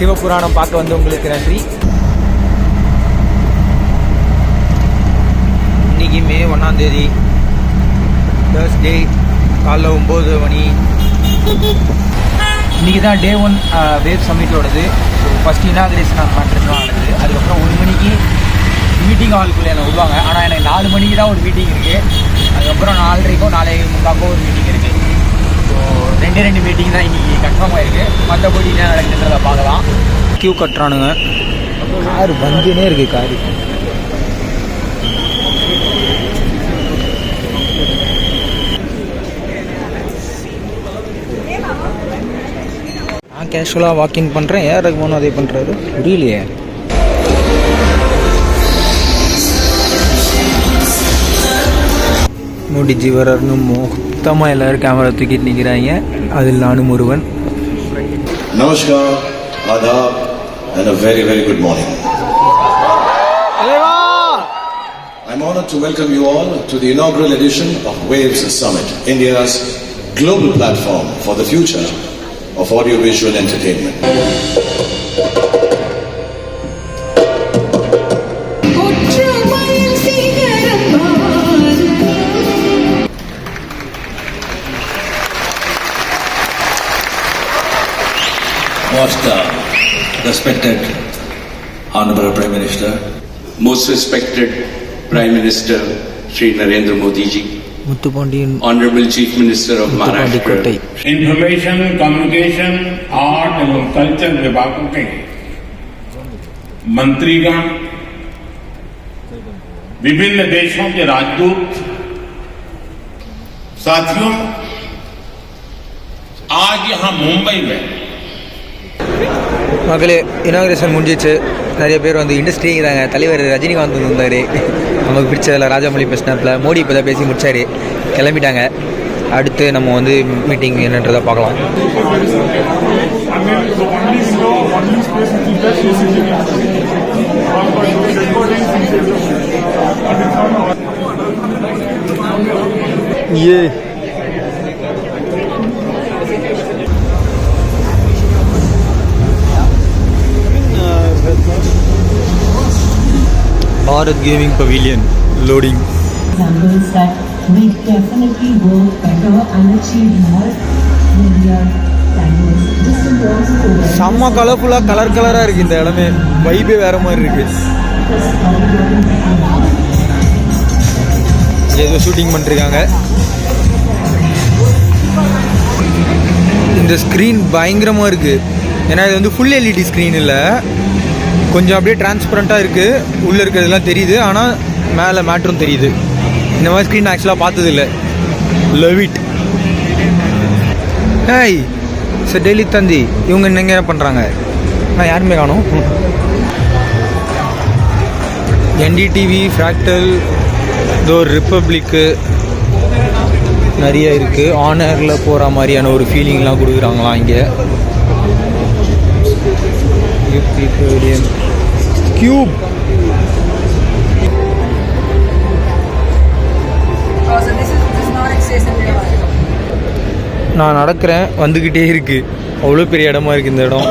சிவபுராணம் பார்க்க வந்து உங்களுக்கு நன்றி. இன்னைக்கு மே 1ஆம் தேதி தேர்ஸ்டே, காலைல 9 மணி. இன்றைக்கி தான் டே 1 வேவ் சம்மிட்டோடது. ஃபஸ்ட் இனாகிரேஷன் அந்த மேட்ரெஸ்லாம் நடக்குது. அதுக்கப்புறம் 1 மணிக்கு மீட்டிங் ஹாலுக்குள்ளே என்னை விடுவாங்க. ஆனால் எனக்கு 4 மணிக்கு தான் ஒரு மீட்டிங் இருக்குது. அதுக்கப்புறம் 4:30 4:45 ஒரு மீட்டிங் இருக்குது. ஸோ 2 மீட்டிங் தான் இன்றைக்கி கன்ஃபார்ம் ஆகிருக்கு. மற்றபடி என்ன நடக்குதுன்றதை பார்க்கலாம். கியூ கட்டுறானுங்க. கார் வந்துனே இருக்குது. காரு நான் கேஷுவலாக வாக்கிங் பண்ணுறேன். ஏஆர் ரஹ்மானும் அதே பண்ணுறாரு. புரியலையே. மோடிஜி வர்றாருன்னு மொத்தமாக எல்லோரும் கேமரா தூக்கிட்டு நிற்கிறாங்க. அதில் நானும் ஒருவன். Namaskar, Adab, and a very, very good morning. I'm honored to welcome you all to the inaugural edition of Waves Summit, India's global platform for the future of audiovisual entertainment. Most respected Honorable Prime Minister, most respected Prime Minister Shri Narendra Modi ji, Honorable Chief Minister of Maharashtra, Information, Communication, Art एवं culture विभागों के मंत्रीगण, विभिन्न देशों के राजदूत, साथियों, आज यहाँ मुंबई में மக்களே இனாகிரேஷன் முடிஞ்சிச்சு. நிறைய பேர் வந்து இண்டஸ்ட்ரிங்கிறாங்க. தலைவர் ரஜினிகாந்த் வந்தார். நமக்கு பிடிச்சதில் ராஜாமொழி பேசினாப்பில். மோடி இப்போ தான் பேசி முடிச்சார். கிளம்பிட்டாங்க. அடுத்து நம்ம வந்து மீட்டிங் என்னன்றதை பார்க்கலாம். Bharat Gaming Pavilion loading. Examples that we definitely work better and achieve more when we are standards. This is also செம்ம கலர்ஃபுல்லாக கலராக இருக்குது. இந்த இடமே வைபே வேறு மாதிரி இருக்குது. ஏதோ ஷூட்டிங் பண்ணிருக்காங்க. இந்த ஸ்க்ரீன் பயங்கரமாக இருக்குது. ஏன்னா இது வந்து ஃபுல் எல்இடி ஸ்க்ரீன் இல்லை, கொஞ்சம் அப்படியே டிரான்ஸ்பரண்ட்டாக இருக்குது. உள்ளே இருக்கிறதுலாம் தெரியுது, ஆனால் மேலே மேட்ரும் தெரியுது. இந்த மாதிரி ஸ்க்ரீன் ஆக்சுவலாக பார்த்ததில்லை. Love it. Hey sir, daily Thanthi இவங்க என்னங்க பண்ணுறாங்க? நான் யாருமே காணோம். என்டிடிவி, ஃப்ராக்டல், இதோ ரிப்பப்ளிக்கு நிறைய இருக்குது. ஆனரில் போகிற மாதிரியான ஒரு ஃபீலிங்லாம் கொடுக்குறாங்களாம் இங்கே. கியூப் நான் நடக்கிறேன், வந்துக்கிட்டே இருக்குது. அவ்வளோ பெரிய இடமா இருக்குது இந்த இடம்.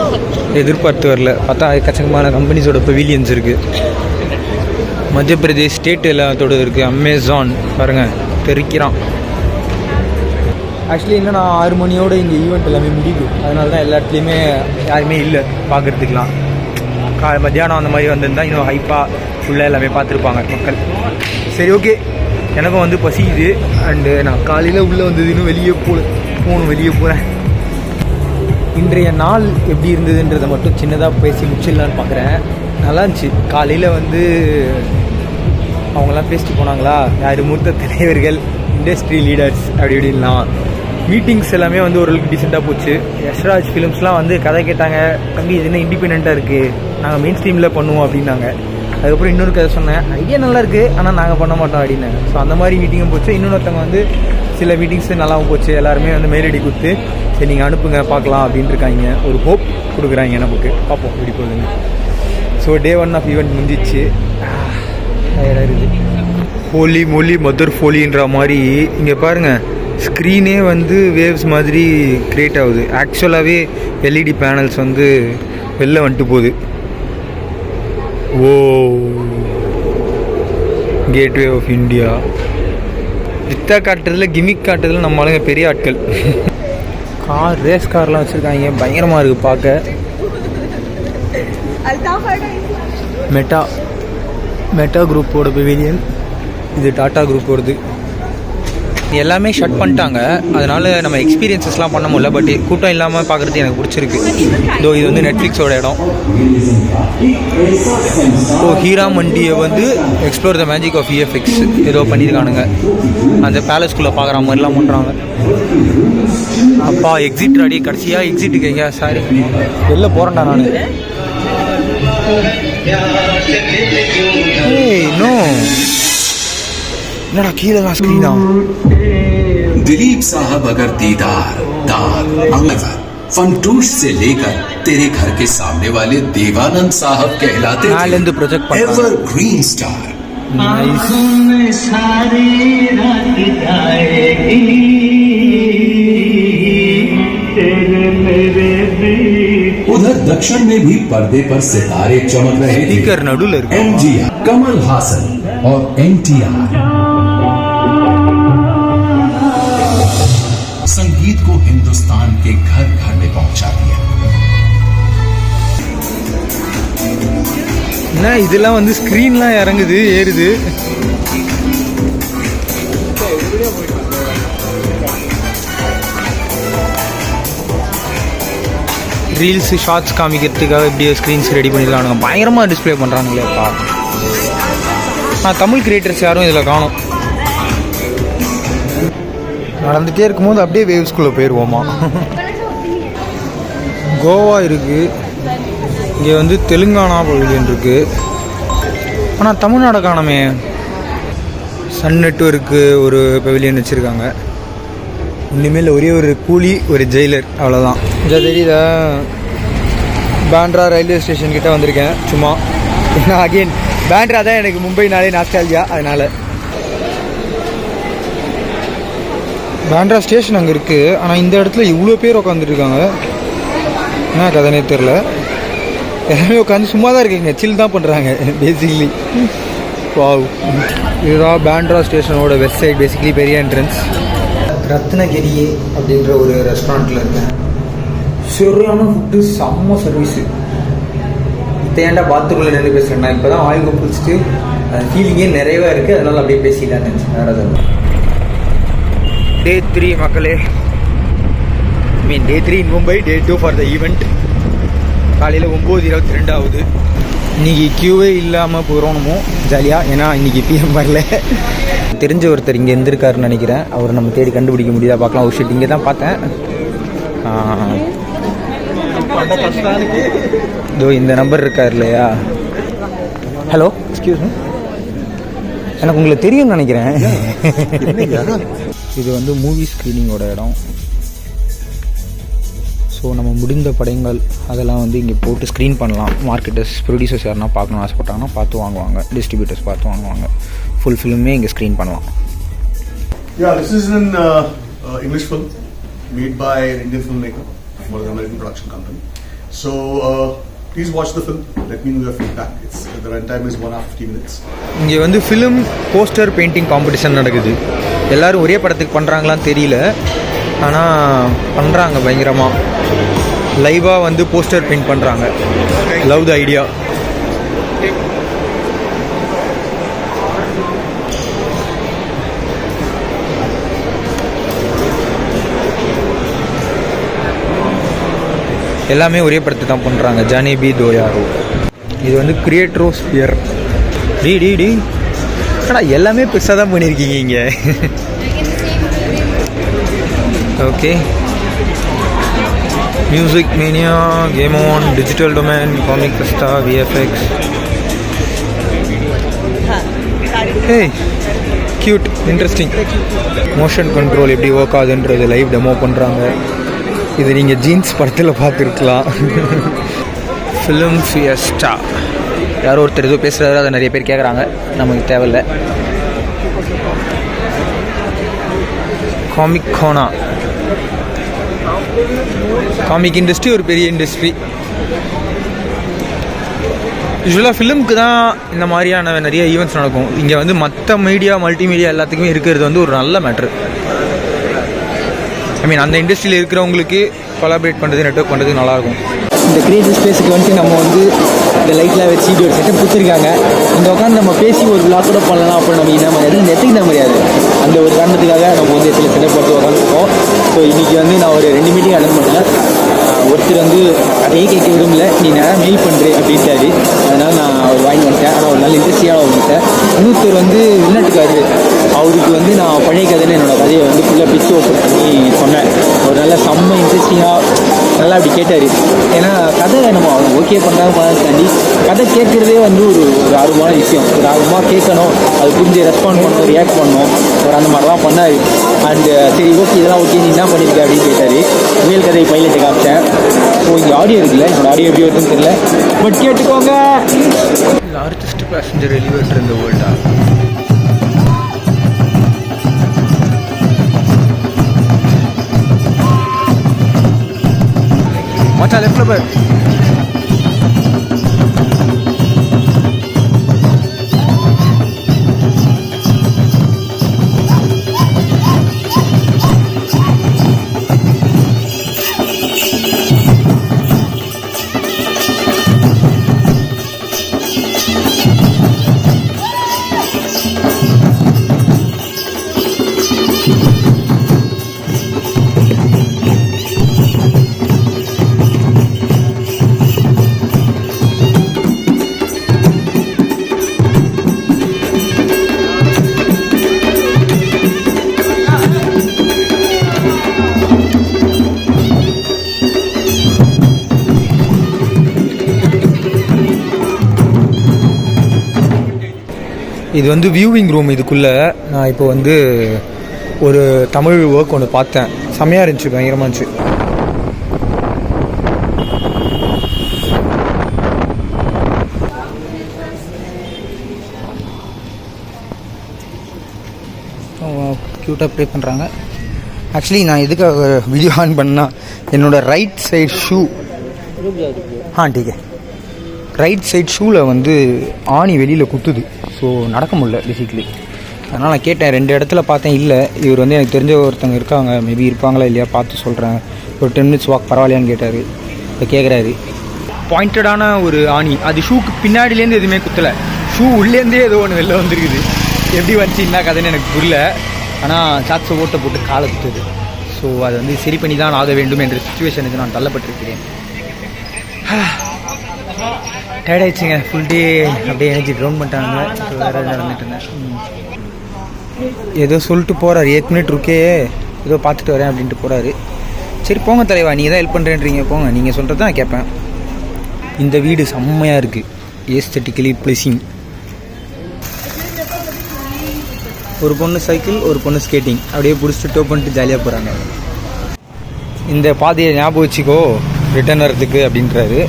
எதிர்பார்த்து வரல. பார்த்தா எக்கச்சக்கமான கம்பெனிஸோட பவிலியன்ஸ் இருக்குது. மத்திய பிரதேஷ் ஸ்டேட் எல்லாத்தோட இருக்குது. அமேசான் பாருங்கள் தெரிக்கிறான். ஆக்சுவலி என்னன்னா 6 மணியோடு இங்கே ஈவெண்ட் எல்லாமே முடியுது. அதனால தான் எல்லா இடத்துலையுமே யாருமே இல்லை பார்க்குறதுக்கெலாம். மத்தியானம் அந்த மாதிரி வந்திருந்தால் இன்னும் ஹைப்பாக ஃபுல்லாக எல்லாமே பார்த்துருப்பாங்க மக்கள். சரி, ஓகே. எனக்கும் வந்து பசிக்குது. அண்டு நான் காலையில் உள்ளே வந்தது, இன்னும் வெளியே வெளியே போகிறேன். இன்றைய நாள் எப்படி இருந்ததுன்றதை மட்டும் சின்னதாக பேசி முடிச்சிடலான்னு பார்க்குறேன். நல்லா இருந்துச்சு. காலையில் வந்து அவங்களாம் பேசிட்டு போனாங்களா, யார் மூத்த தலைவர்கள், இண்டஸ்ட்ரி லீடர்ஸ் அப்படி இப்படின்லாம். மீட்டிங்ஸ் எல்லாமே வந்து ஓரளவுக்கு டீசெண்டாக போச்சு. யஷ்ராஜ் ஃபிலிம்ஸ்லாம் வந்து கதை கேட்டாங்க. தம்பி இது என்ன இண்டிபெண்ட்டாக இருக்குது, நாங்கள் மெயின் ஸ்ட்ரீமில் பண்ணுவோம் அப்படின்னாங்க. அதுக்கப்புறம் இன்னொரு கதை சொன்னேன், ஐடியா நல்லா இருக்குது ஆனால் நாங்கள் பண்ண மாட்டோம் அப்படின்னாங்க. ஸோ அந்த மாதிரி மீட்டிங்கும் போச்சு. இன்னொருத்தவங்க வந்து சில மீட்டிங்ஸு நல்லாவும் போச்சு. எல்லாருமே வந்து மெயிலடி கொடுத்து சரி நீங்கள் அனுப்புங்க பார்க்கலாம் அப்படின்ட்டு இருக்காங்க. ஒரு ஹோப் கொடுக்குறாங்க நமக்கு. பார்ப்போம் எப்படி போகுதுன்னு. ஸோ டே 1 ஆஃப் ஈவெண்ட் முடிஞ்சிச்சு. டயர்டாக இருக்குது. ஹோலி மொழி மதர் ஃபோலின்ற மாதிரி இங்கே பாருங்கள், ஸ்க்ரீனே வந்து வேவ்ஸ் மாதிரி க்ரியேட் ஆகுது. ஆக்சுவலாகவே எல்இடி பேனல்ஸ் வந்து வெளில வந்துட்டு போகுது. ஓ, கேட்வே ஆஃப் இந்தியா. வித்தா காட்டுறதுல கிமிக் காட்டுறதுல நம்ம ஆளுங்க பெரிய ஆட்கள். கார், ரேஸ் கார்லாம் வச்சுருக்காங்க, பயங்கரமாக இருக்குது பார்க்க. மெட்டா குரூப்போட பெவிலியன், இது டாடா குரூப்போடது. எல்லாமே ஷட் பண்ணிட்டாங்க, அதனால நம்ம எக்ஸ்பீரியன்ஸஸ்லாம் பண்ண முடியல. பட் கூட்டம் இல்லாமல் பார்க்குறது எனக்கு பிடிச்சிருக்கு. இதோ இது வந்து நெட்ஃப்ளிக்ஸோட இடம். ஹீரா மண்டியை வந்து explore the magic of EFX ஏதோ பண்ணியிருக்கானுங்க. அந்த பேலஸ்குள்ளே பார்க்குற மாதிரிலாம் பண்ணுறாங்க. அப்பா எக்ஸிட் ரெடி, கடைசியாக எக்ஸிட்டுக்கு எங்க சாரி வெளில போகிறேன்டா நான். என்னடா கீழே தான் ஸ்க்ரீனா. दिलीप साहब अगर दीदार दार अंगवर फंटूश से लेकर तेरे घर के सामने वाले देवानंद साहब कहलाते थे प्रोजेक्ट एवर ग्रीन स्टार। उधर दक्षिण में भी पर्दे पर सितारे चमक रहे थे। MGR, कमल हासन और NTR संगीत को हिंदुस्तान के घर घर में पहुंचा दिया। என்ன இதெல்லாம் வந்து ஸ்க்ரீன்லாம் இறங்குது, ஏறுது. ரீல்ஸ், ஷார்ட்ஸ் காமிக்கிறதுக்காக இப்படியே ஸ்க்ரீன்ஸ் ரெடி பண்ணிடலானுங்க. பயங்கரமாக டிஸ்பிளே பண்ணுறானுங்களேப்பா. தமிழ் கிரியேட்டர்ஸ் யாரும் இதில் காணும். நடந்துகிட்டே இருக்கும்போது அப்படியே வேவ்ஸ்குள்ளே போயிடுவோமா. கோவா இருக்குது, இங்கே வந்து தெலுங்கானா பகுதின்னு இருக்குது. ஆனால் தமிழ்நாடு காணமே. சன் நெட்வொர்க்கு ஒரு பெவிலியன் வச்சுருக்காங்க. இனிமேல் ஒரே ஒரு கூலி, ஒரு ஜெயிலர், அவ்வளோதான். இங்கே தெரியுதா, பேண்ட்ரா ரயில்வே ஸ்டேஷன் கிட்டே வந்திருக்கேன் சும்மா. ஏன்னா அகெயின் பேண்ட்ரா தான் எனக்கு மும்பைனாலே நாஸ்டால்ஜியா. அதனால் பேண்ட்ரா ஸ்டேஷன் அங்கே இருக்குது. ஆனால் இந்த இடத்துல இவ்வளோ பேர் உட்காந்துருக்காங்க, என்ன கதைனே தெரில. எல்லாமே உட்காந்து சும்மா தான் இருக்குங்க, சில் தான் பண்ணுறாங்க பேசிக்லி. வாவ், இதுதான் பேண்ட்ரா ஸ்டேஷனோட வெஸ்ட் சைட், பேசிக்லி பெரிய என்ட்ரன்ஸ். ரத்னகிரி அப்படின்ற ஒரு ரெஸ்டாரண்ட்டில் இருக்கேன். சரியான ஃபுட்டு, செம்ம சர்வீஸு. தேண்டா பாத்ரூமில் நின்று பேசுகிறேன். நான் இப்போ தான் ஆயில் குடிச்சிட்டு ஃபீலிங்கே நிறையவே இருக்குது, அதனால் அப்படியே பேசிடலான்னு நினச்சேன். வேறு எதாவது Day 3 மக்களே. Day 3 in Mumbai, Day 2 for the event. காலையில் 9:22 ஆகுது. இன்றைக்கி க்யூவே இல்லாமல் போகிறோமோ ஜாலியாக, ஏன்னா இன்றைக்கி PM வரல. தெரிஞ்ச ஒருத்தர் இங்கே இருந்திருக்காருன்னு நினைக்கிறேன். அவர் நம்ம தேடி கண்டுபிடிக்க முடியாத பார்க்கலாம். ஒரு ஷீட் இங்கே தான் பார்த்தேன். இதோ இந்த நம்பர் இருக்கார் இல்லையா. ஹலோ, எக்ஸ்கியூஸ் மீ, எனக்கு உங்களை தெரியும்னு நினைக்கிறேன். இது வந்து மூவி ஸ்க்ரீனிங்கோட இடம். ஸோ நம்ம முடிந்த படங்கள் அதெல்லாம் வந்து இங்கே போட்டு ஸ்க்ரீன் பண்ணலாம். மார்க்கெட்டர்ஸ், ப்ரொடியூசர்ஸ் யாருன்னா பார்க்கணும்னு ஆசைப்பட்டாங்கன்னா பார்த்து வாங்குவாங்க. டிஸ்ட்ரிபியூட்டர்ஸ் பார்த்து வாங்குவாங்க. ஃபுல் ஃபிலிமே இங்கே ஸ்க்ரீன் பண்ணலாம். Yeah, this is an English film made by an Indian filmmaker for an American production company. So please watch the film. Let me know your feedback. The runtime is 1 hour 50 minutes. இங்கே வந்து film poster painting competition நடக்குது. எல்லோரும் ஒரே படத்துக்கு பண்ணுறாங்களான்னு தெரியல, ஆனால் பண்ணுறாங்க பயங்கரமாக. லைவாக வந்து போஸ்டர் பெயிண்ட் பண்ணுறாங்க. Love the idea. எல்லாமே ஒரே படத்தை தான் பண்ணுறாங்க. ஜானி பி தோயாரோ. இது வந்து கிரியேட்ரோஸ்பியர். டி ஆனால் எல்லாமே பெருசாக தான் பண்ணியிருக்கீங்க இங்கே. Okay, music mania, game on, digital domain, comic festa, VFX. ஏய் கியூட், இன்ட்ரெஸ்டிங். மோஷன் கண்ட்ரோல் எப்படி ஒர்க் ஆகுதுன்றது லைவ் டெமோ பண்ணுறாங்க. இது நீங்கள் ஜீன்ஸ் படத்தில் பார்த்துருக்கலாம். Film fiesta. யாரோ ஒருத்தர் ஏதோ பேசுகிறாரு, அதை நிறைய பேர் கேட்குறாங்க, நமக்கு தேவையில்லை. Comic gonna. காமிக் இண்டஸ்ட்ரி ஒரு பெரிய இண்டஸ்ட்ரி. யூஸ்வலாக ஃபிலிமுக்கு தான் இந்த மாதிரியான நிறைய ஈவெண்ட்ஸ் நடக்கும். இங்கே வந்து மற்ற மீடியா மல்டிமீடியா எல்லாத்துக்குமே இருக்கிறது வந்து ஒரு நல்ல மேட்ரு. ஐ மீன் அந்த இண்டஸ்ட்ரியில் இருக்கிறவங்களுக்கு கொலாபரேட் பண்ணுறது நெட்வொர்க் பண்ணுறது நல்லாயிருக்கும். இந்த கிரியேட்டிவ் ஸ்பேஸுக்கு வந்துட்டு நம்ம வந்து இந்த லைட்லாம் வச்சு ஒரு செட்டப் கொடுத்துருக்காங்க. இங்கே உட்காந்து நம்ம பேசி ஒரு விழா கூட பண்ணலாம் அப்படின்னு நம்ம என்ன மாதிரியாது இந்த இடத்துக்கு தான் முடியாது. அந்த ஒரு காரணத்துக்காக நம்ம வந்து சில செட்டப் போட்டு உட்காந்துருக்கோம். ஸோ இன்றைக்கி வந்து நான் ஒரு 2 மீட்டிங் அட்டன் பண்ணேன். ஒருத்தர் வந்து அதையே கேட்க விரும்பல, நீ நேரம் மெயில் பண்ணுறேன் அப்படின்ட்டாரு. அதனால் நான் அவர் வாங்கி வந்துட்டேன். ஆனால் ஒரு நல்ல இன்ட்ரெஸ்டிங்கான அவங்ககிட்ட. இன்னொருத்தர் வந்து வெளிநாட்டுக்காரு, அவருக்கு வந்து நான் பழைய கதைன்னு என்னோடய கதையை வந்து ஃபுல்லாக பிச்சு ஓப்பன் பண்ணி சொன்னேன். ஒரு நல்ல செம்ம இன்ட்ரெஸ்டிங்காக நல்லா அப்படி கேட்டார். ஏன்னா கதை நம்ம அவங்க ஓகே பண்ணுறாங்க தாண்டி கதை கேட்குறதே வந்து ஒரு ஆர்வமான விஷயம். ஒரு ஆர்வமாக கேட்கணும், அது புரிஞ்சு ரெஸ்பாண்ட் பண்ணணும், ரியாக்ட் பண்ணணும், ஒரு அந்த மாதிரிலாம் பண்ணார். அண்டு சரி ஓகே இதெல்லாம் ஓகே நீ என்ன பண்ணியிருக்க அப்படின்னு கேட்டார். மேல் கதை பைலட்டை காமிச்சேன். ஸோ இங்கே ஆடியோ இருக்குல்ல, என்னோட ஆடியோ எப்படி வருதுன்னு தெரியல, பட் கேட்டுக்கோங்க. லார்ஜஸ்ட் பேசஞ்சர் எலிவேட்டர் இந்த வேர்ல்டா? மச்சான் லெஃப்ட்ல பாரு. இது வந்து வியூவிங் ரூம். இதுக்குள்ளே நான் இப்போ வந்து ஒரு தமிழ் ஒர்க் ஒன்று பார்த்தேன். செம்மையாக இருந்துச்சு, பயங்கரமாக இருந்துச்சு. க்யூட்டாக ப்ளே பண்ணுறாங்க. ஆக்சுவலி நான் எதுக்காக வீடியோ ஆன் பண்ணால் என்னோடய ரைட் சைட் ஷூ டீக்கே ரைட் சைட் ஷூவில் வந்து ஆணி வெளியில் குத்துது. ஸோ நடக்க முடியல பேசிக்கலி. அதனால் நான் கேட்டேன், 2 இடத்துல பார்த்தேன், இல்லை இவர் வந்து எனக்கு தெரிஞ்ச ஒருத்தவங்க இருக்காங்க, மேபி இருப்பாங்களா இல்லையா பார்த்து சொல்கிறேன், ஒரு 10 minutes வாக் பரவாயில்லையான்னு கேட்டார். இப்போ கேட்குறாரு. பாயிண்டடான ஒரு ஆணி, அது ஷூக்கு பின்னாடிலேருந்து எதுவுமே குத்தலை, ஷூ உள்ளேருந்தே ஏதோ ஒன்று வெளில வந்துருக்குது. எப்படி வந்துச்சு என்ன கதைன்னு எனக்கு புரியல. ஆனால் சாக்ஸை ஓட்டை போட்டு காலை குத்துது. ஸோ அதை வந்து சரி பண்ணி தான் ஆக வேண்டும் என்ற சுச்சுவேஷனுக்கு நான் தள்ளப்பட்டிருக்கிறேன். டயர்ட் ஆயிடுச்சுங்க, ஃபுல் டே அப்படியே எனர்ஜி ட்ரவுன் பண்ணிட்டாங்க. வேறு நடந்துட்டு இருந்தேன். ஏதோ சொல்லிட்டு போகிறார், 8 minute இருக்கே, ஏதோ பார்த்துட்டு வரேன் அப்படின்ட்டு போகிறாரு. சரி போங்க தலைவா, நீங்கள் தான் ஹெல்ப் பண்ணுறேன்றீங்க, போங்க, நீங்கள் சொல்கிறது தான் கேட்பேன். இந்த வீடு செம்மையாக இருக்குது, ஏஸ்தட்டிக்கலி ப்ளீசிங். ஒரு பொண்ணு சைக்கிள், ஒரு பொண்ணு ஸ்கேட்டிங், அப்படியே பிடிச்சிட்டு டோ பண்ணிட்டு ஜாலியாக போகிறாங்க. இந்த பாதையை ஞாபகம் வச்சுக்கோ ரிட்டர்ன் வரதுக்கு அப்படின்றாரு.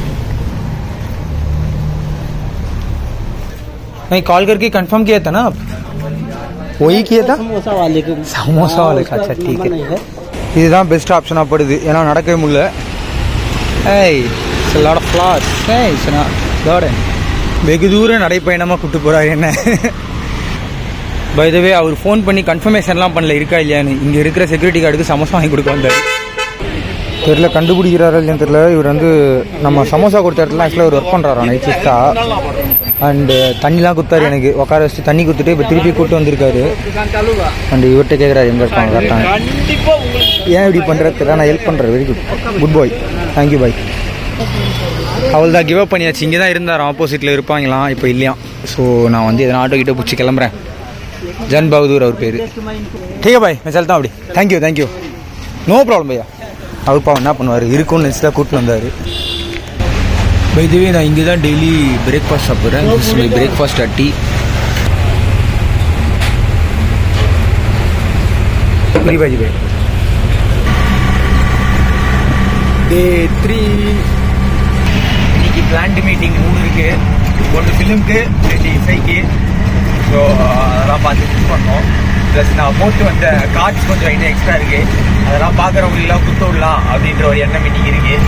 नहीं कॉल करके कंफर्म किया था ना आप? वही किया था? समोसा वाले का. अच्छा ठीक है. இதுதான் பெஸ்ட் ஆப்ஷனாக படுது, ஏன்னா நடக்கவே முடியல. வெகு தூரம் நடைப்பயணமாக கூப்பிட்டு போகிறாரு என்ன. By the way our phone பண்ணி கன்ஃபர்மேஷன்லாம் பண்ணல இருக்கா இல்லையான்னு. இங்கே இருக்கிற செக்யூரிட்டி கார்டுக்கு சமோசா வாங்கி கொடுக்க வந்தார். தெரில, கண்டுபிடிக்கிறாரா இல்லைன்னு தெரில. இவர் வந்து நம்ம சமோசா கொடுத்த இடத்துல ஆக்சுவலாக ஒரு ஒர்க் பண்ணுறாரா நைட் ஷிஃப்டாக. அண்டு தண்ணிலாம் கொடுத்தாரு, எனக்கு உட்கார வச்சு தண்ணி கொடுத்துட்டு இப்போ திருப்பி கூப்பிட்டு வந்திருக்காரு. அண்டு இவர்கிட்ட கேட்குறாரு எங்கே இருப்பாங்க கரெக்டாக. ஏன் இப்படி பண்ணுறது தெரியல, நான் ஹெல்ப் பண்ணுறேன். வெரி குட், குட் பாய், தேங்க்யூ பாய். அவள் தான் கிவ் அப் பண்ணியாச்சு. இங்கே தான் இருந்தார், ஆப்போசிட்டில் இருப்பாங்களாம், இப்போ இல்லையாம். ஸோ நான் வந்து எதனா ஆட்டோ கிட்ட பிடிச்சி கிளம்புறேன். ஜன் பகதூர் அவர் பேர். ठीक है भाई, मैं चलता हूँ அப்படி. தேங்க்யூ நோ ப்ராப்ளம் பையா. அவர் பாவம் என்ன பண்ணுவார், இருக்கும்னு நினச்சி தான் கூப்பிட்டு வந்தார். பை தி வே நான் இங்கே தான் டெய்லி பிரேக்ஃபாஸ்ட் சாப்பிட்றேன். My breakfast at T. पूरी भाजी भाई. Day 3 இன்னைக்கு பிளான்ட் மீட்டிங் 3 இருக்கு. 1 ஃபிலிம்க்கு, 2 இசைக்கு. ஸோ அதெல்லாம் பார்த்து மிஸ் பண்ணோம். ப்ளஸ் நான் போட்டு வந்த கார்ட்ஸ் கொஞ்சம் இன்னும் எக்ஸ்ட்ரா இருக்குது, அதெல்லாம் பார்க்குறவங்களெல்லாம் குத்த விடலாம் அப்படின்ற ஒரு எண்ணம் இன்னைக்கு இருக்குது.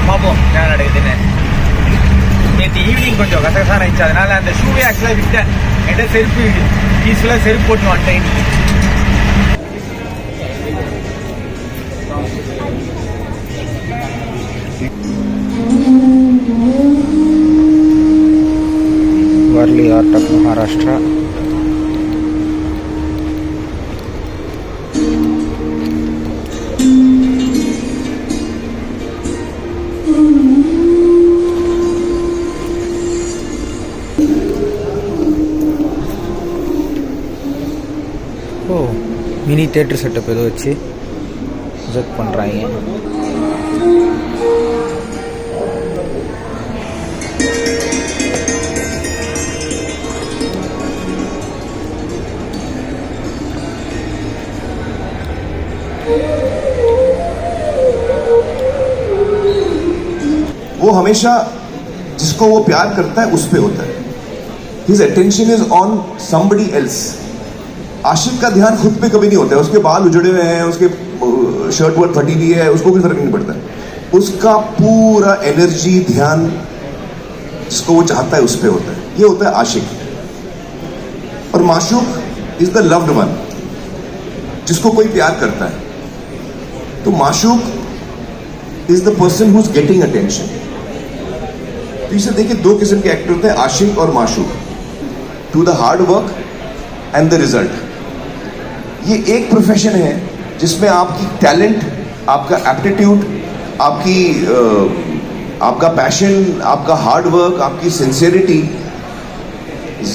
பார்ப்போம் என்ன நடக்குதுன்னு. நேற்று ஈவினிங் கொஞ்சம் கசகசான ஆயிடுச்சு, அதனால அந்த ஷூவே ஆக்சுவலாக விட்டேன். என்கிட்ட செருப்பு பீஸ்ல செருப்பு போட்டு வந்துட்டேன். Worli Art of Maharashtra. Mini theatre setup ஏதோ வச்சு ப்ரொஜெக்ட் பண்ணுறாங்க. वो हमेशा जिसको वो प्यार करता है उस पे होता है. His attention is on somebody else. आशिक का ध्यान खुद पे कभी नहीं होता है. उसके बाल उजड़े हुए हैं, उसके शर्ट वर्ट फटी हुई है, उसको कोई फर्क नहीं पड़ता है. उसका पूरा एनर्जी ध्यान जिसको वो चाहता है उस पे होता है. ये होता है आशिक. और माशूक इज द लव्ड वन, जिसको कोई प्यार करता है. तो माशूक is the person who is getting attention. तो इसे देखिए, दो किस्म के एक्टर होते हैं, आशिक और माशूक. To the hard work and the result. ये एक प्रोफेशन है जिसमें आपकी टैलेंट, आपका एप्टीट्यूड, आपका पैशन, आपका हार्ड वर्क, आपकी सिंसियरिटी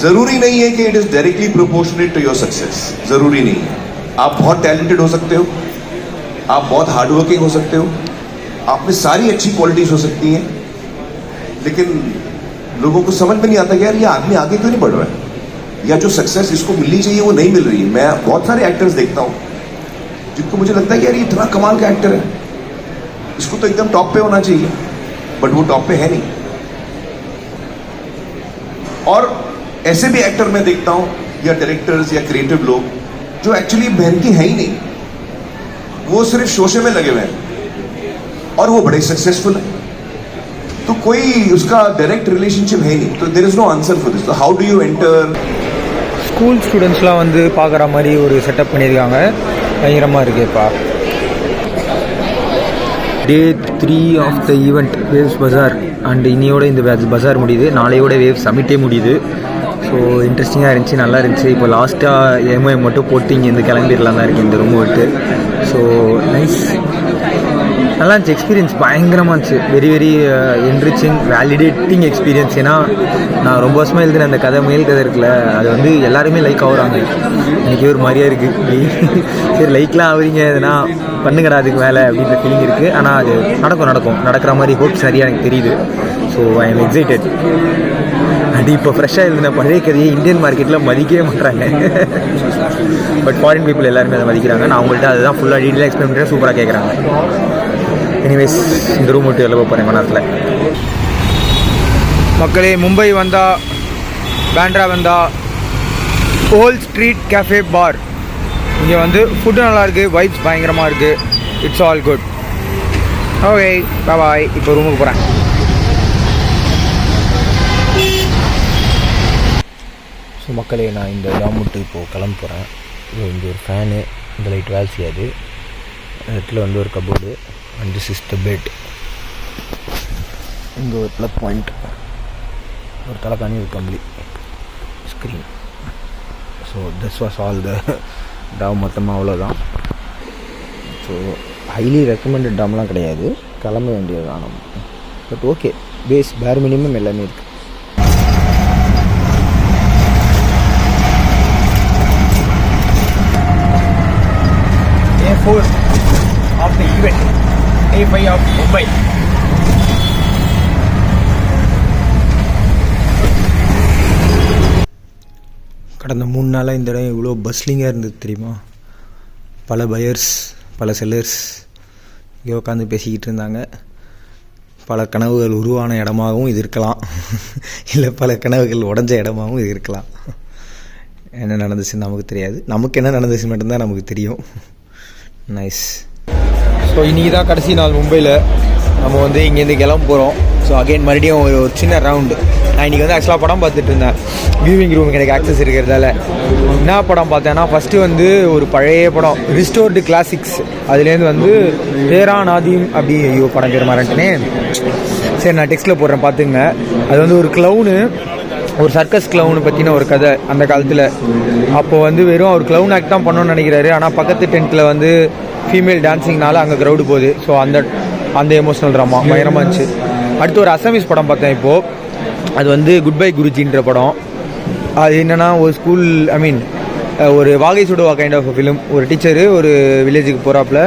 जरूरी नहीं है कि it is directly proportionate to your success. जरूरी नहीं है. आप बहुत टैलेंटेड हो सकते हो, आप बहुत हार्ड वर्किंग हो सकते हो, आप में सारी अच्छी क्वालिटीज हो सकती हैं, लेकिन लोगों को समझ में नहीं आता कि यार ये आदमी आगे क्यों नहीं बढ़ रहा है, या जो सक्सेस इसको मिलनी चाहिए वो नहीं मिल रही है. मैं बहुत सारे एक्टर्स देखता हूँ जिनको मुझे लगता है कि यार ये इतना कमाल का एक्टर है, इसको तो एकदम टॉप पे होना चाहिए, बट वो टॉप पे है नहीं. और ऐसे भी एक्टर मैं देखता हूँ, या डायरेक्टर्स या क्रिएटिव लोग, जो एक्चुअली बहन की है ही नहीं, वो सिर्फ शोशे में लगे हुए हैं और वो बड़े सक्सेसफुल है. तो कोई उसका डायरेक्ट रिलेशनशिप है नहीं. तो there is no answer for this. How do you enter? School ஸ்டூடெண்ட்ஸ்லாம் வந்து பார்க்குற மாதிரி ஒரு செட்டப் பண்ணியிருக்காங்க. பயங்கரமாக இருக்குப்பா. டே 3 ஆஃப் த ஈவெண்ட் வேவ்ஸ் பஜார். அண்ட் இன்னையோட இந்த பஜார் முடியுது, நாளையோட வேவ் சமிட்டே முடியுது. ஸோ இன்ட்ரெஸ்டிங்காக இருந்துச்சு, நல்லா இருந்துச்சு. இப்போ லாஸ்ட்டாக எம்ஓஎம் மட்டும் போட்டு இங்கேருந்து கிளம்பிடலாம் தான் இருக்குது இந்த ரூம் விட்டு. ஸோ நைஸ், நல்லா இருந்துச்சு. எக்ஸ்பீரியன்ஸ் பயங்கரமாக இருந்துச்சு. Very very enriching, validating experience. ஏன்னா நான் ரொம்ப வருஷமாக எழுதின அந்த கதை, மேல் கதை இருக்குல்ல, அது வந்து எல்லாருமே லைக் ஆகுறாங்க. எனக்கு ஒரு மாதிரியா இருக்குது. சரி லைக்லாம் ஆகுறீங்க, எதுனா பண்ணுங்கடா அதுக்கு மேலே அப்படின்ற ஃபீலிங் இருக்குது. ஆனால் அது நடக்கிற மாதிரி ஹோப்ஸ் நிறையா எனக்கு தெரியுது. So I am excited. அது இப்போ ஃப்ரெஷ்ஷாக எழுதின பழைய கதையை இந்தியன் மார்க்கெட்டில் மதிக்கவே மாட்டாங்க. பட் ஃபாரின் பீப்புள் எல்லாருமே அதை மதிக்கிறாங்க. நான் அவங்கள்ட்ட அதுதான் ஃபுல்லாக டீட்டெயிலாக எக்ஸ்பிளைன் பண்ணுறேன். சூப்பராக கேட்குறாங்க. எனிவேஸ், இந்த ரூம் விட்டு வெளில போகிறேன் நேரத்தில். மக்களே, மும்பை வந்தால், பேண்ட்ரா வந்தால், ஹோல் ஸ்ட்ரீட் கேஃபே பார். இங்கே வந்து ஃபுட்டு நல்லாயிருக்கு, வைப்ஸ் பயங்கரமாக இருக்குது. It's all good. ஓகே, பாய். இப்போ ரூமுக்கு போகிறேன். ஸோ மக்களே, நான் இந்த டாம் விட்டு இப்போது கிளம்ப போகிறேன். இங்கே ஒரு ஃபேனு, இந்த லைட் வேலை செய்யாது. இடத்துல வந்து ஒரு cupboard, and this is the bed. இங்கே ஒரு ப்ளக் பாயிண்ட், ஒரு தலைக்காணி, ஒரு கம்பளி, screen. So this was all the dorm. மொத்தமாக அவ்வளோதான். ஸோ ஹைலி ரெக்கமெண்டட் டாம்லாம் கிடையாது, கிளம்ப வேண்டியது தான் நம்ம. பட் ஓகே, பேர் மினிமம் எல்லாமே இருக்குது. Day 4 of the event, Day 5 of Mumbai. கடந்த 3 நாளாக இந்த இடம் இவ்வளோ பஸ்லிங்காக இருந்தது தெரியுமா? பல பயர்ஸ், பல செல்லர்ஸ் இங்கே உட்காந்து பேசிக்கிட்டு இருந்தாங்க. பல கனவுகள் உருவான இடமாகவும் இது இருக்கலாம், இல்லை பல கனவுகள் உடஞ்ச இடமாகவும் இது இருக்கலாம். என்ன நடந்துச்சுன்னு நமக்கு தெரியாது, நமக்கு என்ன நடந்துச்சு மட்டும்தான் நமக்கு தெரியும். நைஸ். ஸோ இன்றைக்கி தான் கடைசி நாள் மும்பையில். நம்ம வந்து இங்கேருந்து கிளம்ப போகிறோம். ஸோ அகைன் மறுபடியும் ஒரு சின்ன ரவுண்டு. நான் இன்றைக்கி வந்து ஆக்சுவலாக படம் பார்த்துட்டு இருந்தேன். வியூவிங் ரூம் எனக்கு ஆக்சஸ் இருக்கிறதால என்ன படம் பார்த்தேன்னா, ஃபஸ்ட்டு வந்து ஒரு பழைய படம் ரிஸ்டோர்டு கிளாசிக்ஸ். அதுலேருந்து வந்து தேரா நாதீம் அப்படி ஐயோ படம் பேர் மாறேன்ட்டேனே. சரி நான் டெக்ஸ்ட்டில் போடுறேன் பார்த்துங்க. அது வந்து ஒரு க்ளவுனு, ஒரு சர்க்கஸ் க்ளவுனு பற்றின ஒரு கதை அந்த காலத்தில். அப்போது வந்து வெறும் அவர் க்ளவுன் ஆக்ட் தான் பண்ணணும்னு நினைக்கிறாரு. ஆனால் பக்கத்து டென்ட்டில் வந்து ஃபீமேல் டான்ஸிங்னால அங்கே க்ரௌடு போகுது. ஸோ அந்த எமோஷனல் ட்ராமா பயங்கரமாக இருந்துச்சு. அடுத்து ஒரு அசாமீஸ் படம் பார்த்தேன் இப்போது. அது வந்து குட் பை குருஜின்ற படம். அது என்னென்னா ஒரு ஸ்கூல் ஒரு வாகை சுடுவா கைண்ட் ஆஃப் ஃபிலிம். ஒரு டீச்சரு ஒரு வில்லேஜுக்கு போகிறாப்புல,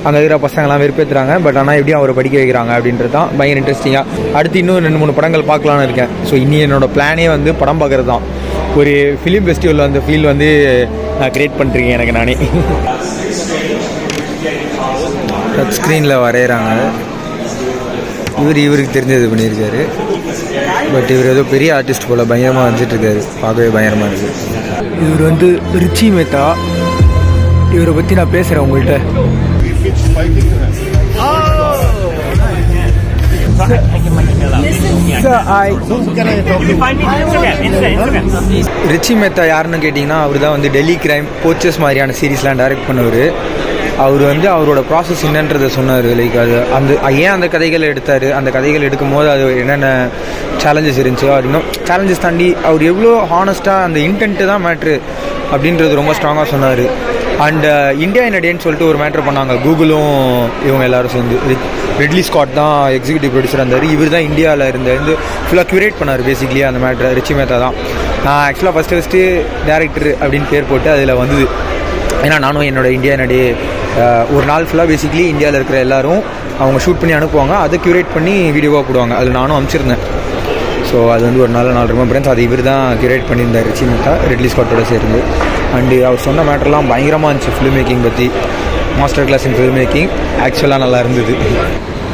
அங்கே இருக்கிற பசங்கள்லாம் வெறுப்பேற்றுறாங்க. பட் ஆனால் எப்படியும் அவரை படிக்க வைக்கிறாங்க அப்படின்றது தான் பயங்கர இன்ட்ரெஸ்டிங்காக. அடுத்து இன்னும் 2-3 படங்கள் பார்க்கலான்னு இருக்கேன். ஸோ இன்னி என்னோடய பிளானே வந்து படம் பார்க்குறது தான். ஒரு ஃபிலிம் ஃபெஸ்டிவலில் அந்த ஃபீல் வந்து நான் க்ரியேட் பண்ணுறேன் எனக்கு நானே. டச் ஸ்க்ரீனில் வரைகிறாங்க. இவருக்கு தெரிஞ்சது பண்ணியிருக்காரு. பட் இவர் ஏதோ பெரிய ஆர்டிஸ்ட் போல் பயங்கரமாக வந்துட்டுருக்காரு. பார்க்கவே பயங்கரமாக இருக்குது. இவர் வந்து ரிச்சி மேத்தா. இவரை பற்றி நான் பேசுகிறேன் உங்கள்கிட்ட. ரிச்சி மேத்தா யாருன்னு கேட்டிங்கன்னா, அவர் தான் வந்து டெல்லி கிரைம், போச்சஸ் மாதிரியான சீரீஸ்லாம் டைரக்ட் பண்ணவர். அவர் வந்து அவரோட ப்ராசஸ் என்னன்றதை சொன்னார். லைக் அது ஏன் அந்த கதைகள் எடுத்தார், அந்த கதைகள் எடுக்கும் போது அது என்னென்ன சேலஞ்சஸ் இருந்துச்சோ, அது இன்னும் சேலஞ்சஸ் தாண்டி அவர் எவ்வளோ ஹானஸ்ட்டாக அந்த இன்டென்ட்டு தான் மேட்ரு அப்படின்றது ரொம்ப ஸ்ட்ராங்காக சொன்னார். அண்ட் இந்தியா இன் டேன்னு சொல்லிட்டு ஒரு மேட்ரு பண்ணாங்க கூகுளும் இவங்க எல்லோரும் சேர்ந்து. ரிட்லி ஸ்காட் தான் எக்ஸிக்யூட்டிவ் ப்ரொடியூசர் இருந்தார். இவர் தான் இந்தியாவில் இருந்து ஃபுல்லாக க்யூரேட் பண்ணார் பேசிக்லி அந்த மேட்ரை. ரிச்சி மேத்தா தான். நான் ஆக்சுவலாக ஃபஸ்ட்டு டேரக்டர் அப்படின்னு பேர் போட்டு அதில் வந்தது. ஏன்னா நானும் என்னோடய இந்தியா இன் டே ஒரு நாள் ஃபுல்லாக பேசிக்லி இந்தியாவில் இருக்கிற எல்லோரும் அவங்க ஷூட் பண்ணி அனுப்புவாங்க. அதை க்யூரேட் பண்ணி வீடியோவாக போடுவாங்க. அதில் நானும் அனுப்பிச்சிருந்தேன். ஸோ அது வந்து ஒரு நாள் ரிமெம்பரன்ஸ். அது இவர் தான் க்யூரேட் பண்ணியிருந்தார் ரிச்சி மேத்தா, ரிட்லி ஸ்காட்டோட சேர்ந்து. அண்டு அவர் சொன்ன மேட்டர்லாம் பயங்கரமாக இருந்துச்சு. ஃபிலிம் மேக்கிங் பற்றி master class in film making ஆக்சுவலாக நல்லா இருந்தது.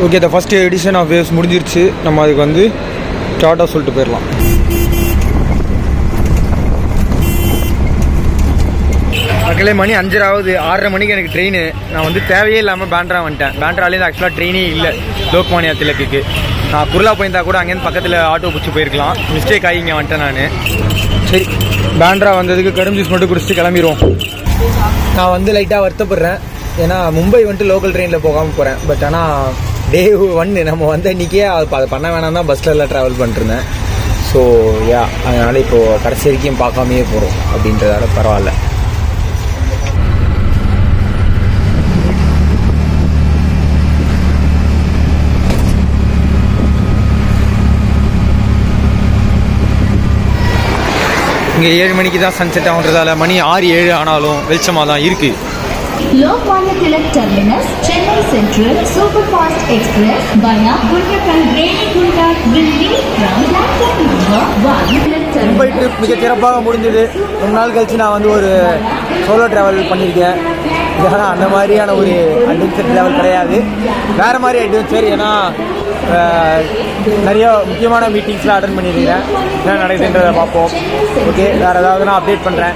Okay, the first edition of Waves முடிஞ்சிருச்சு. நம்ம அதுக்கு வந்து டாட்டா சொல்லிட்டு போயிடலாம். மக்களே மணி 5:30 ஆகுது. 6:30 மணிக்கு எனக்கு ட்ரெயின். நான் வந்து தேவையே இல்லாமல் பேண்ட்ரா வந்துட்டேன். பேண்ட்ராலேருந்து ஆக்சுவலாக ட்ரெயினே இல்லை லோக்மானியா திலக்குக்கு. நான் குருலா போயிருந்தா கூட அங்கேருந்து பக்கத்தில் ஆட்டோ பிடிச்சி போயிருக்கலாம். மிஸ்டேக் ஆகி இங்கே வந்துட்டேன் நான். சரி, பேண்ட்ரா வந்ததுக்கு கடும் ஜூஸ் மட்டும் குடிச்சிட்டு கிளம்பிடுவோம். நான் வந்து லைட்டாக வருத்தப்படுறேன். ஏன்னா மும்பை வந்துட்டு லோக்கல் ட்ரெயினில் போகாமல் போகிறேன். பட் ஆனால் டே 1 நம்ம வந்து இன்றைக்கே அதை பண்ண வேணாம் தான் பஸ்ஸில் எல்லாம் ட்ராவல் பண்ணிருந்தேன். ஸோ அதனால் இப்போது கடைசி வரைக்கும் பார்க்காமையே போகிறோம் அப்படின்றதால பரவாயில்ல. இங்கே 7 மணிக்கு தான் சன்செட் ஆகுன்றதால மணி 6-7 ஆனாலும் வெளிச்சமாக தான் இருக்குது. Lokmanya Tilak Terminus, Chennai Central, Superfast Express via Guntakal Renigunta will leave from platform number 1. Mumbai trip மிக சிறப்பாக முடிஞ்சது. ரொம்ப நாள் கழிச்சு நான் வந்து ஒரு சோலோ ட்ராவல் பண்ணியிருக்கேன். இதனால் அந்த மாதிரியான ஒரு அட்வென்ச்சர் ட்ராவல் கிடையாது, வேறு மாதிரி அட்வென்ச்சர். ஏன்னா நிறைய முக்கியமான மீட்டிங்ஸ்லாம் அட்டன் பண்ணியிருக்கேன். என்ன நடக்குதுன்றதை பார்ப்போம். ஓகே, வேறு ஏதாவது நான் அப்டேட் பண்ணுறேன்.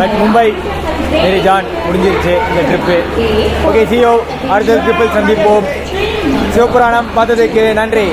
பட் மும்பை வெரி ஜான் முடிஞ்சிருச்சு இந்த ட்ரிப்பு. ஓகே, சியோ அடுத்த ட்ரிப்பில் சந்திப்போம். சிவபுராணம் பார்த்ததுக்கு நன்றி.